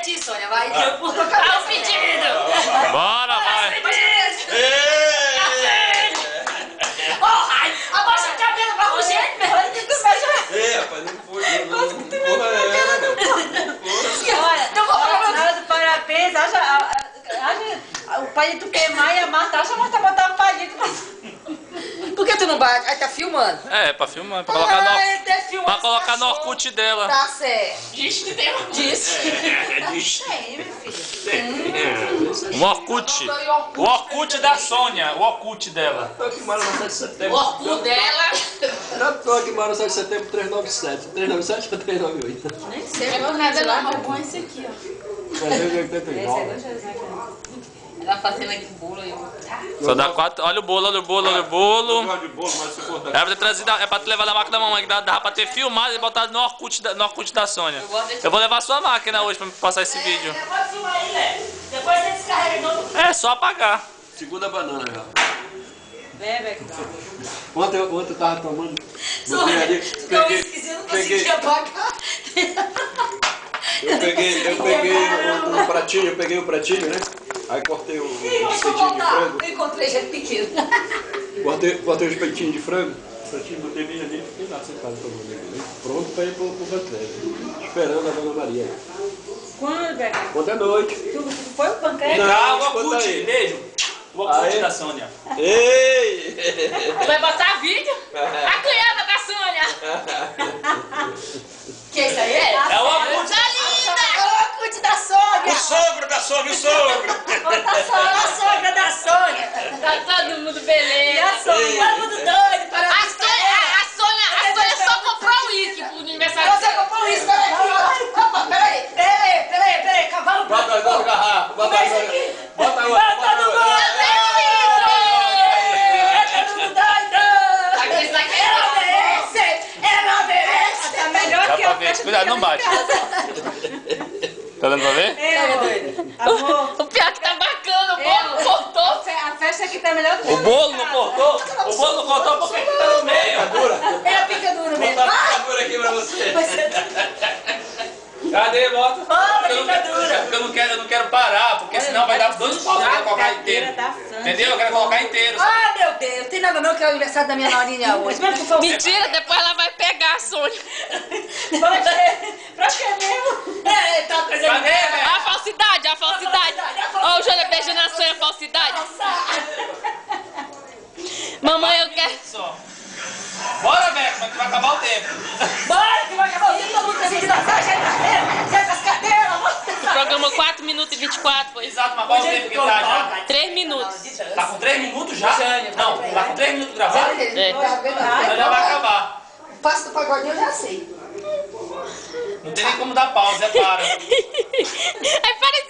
ti, Sônia, vai. Eu por tocar o pedido. Bora, vai. Abaixa a cabelo, vai urgente, meu. Rapaz, não foi. Olha, não vou falar Na hora do parabéns, o palito queimar e a Marta acha a Marta botar um palito. Por que tu não bate? Aí tá filmando. É, pra filmar, pra colocar no, pra colocar no cachorro. Orkut dela. Tá certo. Diz que tem um. Diz. Tem, meu filho. O Orkut. O Orkut da Sônia. O Orkut dela. Tô aqui em Mara, 7 de setembro. O orgulho dela. Já tô aqui em Mara, 7 de setembro, 397. 397 ou 398? Nem sei. É por nada não, mas põe esse aqui, ó. Mas eu já tenho Esse é gostoso, né? Ela fazendo aqui o bolo aí. Só dá 4. Olha o bolo, olha o bolo, olha o bolo. Eu gosto de bolo, mas se for É pra ter trazido, é pra te levar na máquina da mamãe, que dá pra ter filmado e botado no Orkut da Sônia. Eu vou levar a sua máquina hoje pra me passar esse vídeo. Pode filmar aí, né? Depois você descarrega de novo. É, só apagar. segunda banana já. Bebe aqui. Ontem eu tava tomando. Sônia, ficou esquisito, não conseguia apagar. Eu peguei um pratinho, eu peguei o pratinho, né? Aí cortei o Deixa eu peitinho de voltar. frango. Eu encontrei gente pequeno. Cortei os peitinhos de frango. O pratinho botei bem ali e fiquei lá sentado tomando ali. Pronto pra ir pro banquete. Esperando a Dona Maria. Quando, Beca? Ontem à noite. Tu foi o panqueque? Não, Ah, o escuta Orkut, aí. beijo. O Orkut Aí. da Sônia. Ei! Vai botar vídeo? A cunhada da Sônia. Que isso aí é? É o Orkut. Tá linda. É o Orkut da Sônia. Sogro da Sônia, o sogro. A sogra da Sônia. Tá todo mundo E beleza. a Sônia? Todo mundo doido. A Parabéns pra ela. Sônia só comprou o uísque pro aniversário Você dela. comprou isso, peraí aqui, ó. Opa, peraí, cavalo. Bota as duas garrafas, bota Começa agora. aqui. Bota agora, bota agora. Todo mundo doido. Aqui, isso aqui Ela é merece, ela merece. Tá melhor Dá que pra a ver. festa Cuidado, não bate. Tá dando pra ver? Amor, o pior que tá bacana, o bolo cortou. a festa aqui tá melhor que O bolo não cortou? O bolo não cortou porque tá no meio. Picadura. É a picadura mesmo. Botar a picadura aqui pra você. Cadê? Bota. Bota, Eu não picadura. quero- eu não quero parar, porque senão vai dar 2 paus pra eu colocar inteiro. Entendeu? Eu quero colocar inteiro. Ah, meu Deus, tem nada não que é o aniversário da minha norinha hoje. Mesmo que for Mentira, depois ela vai pegar a Sônia. pra que mesmo? É, tá trazendo. Cadê, velho? A falsidade, a falsidade. Ó, o Júlio beijando a Sônia, a falsidade. Mamãe, eu quero... Só. Bora, Beco, mas que vai acabar o tempo. Bora que vai acabar o tempo, todo mundo tem que dançar, sai com as cadeiras. O programa 4 minutos e 24, foi. Exato, mas qual o tempo que tá já? 3 minutos. Tá com 3 minutos já? Não, tá com 3 minutos gravado? Então já vai acabar. O passo do pagodinho eu já sei. Não tem nem como dar pausa, é para. Aí parece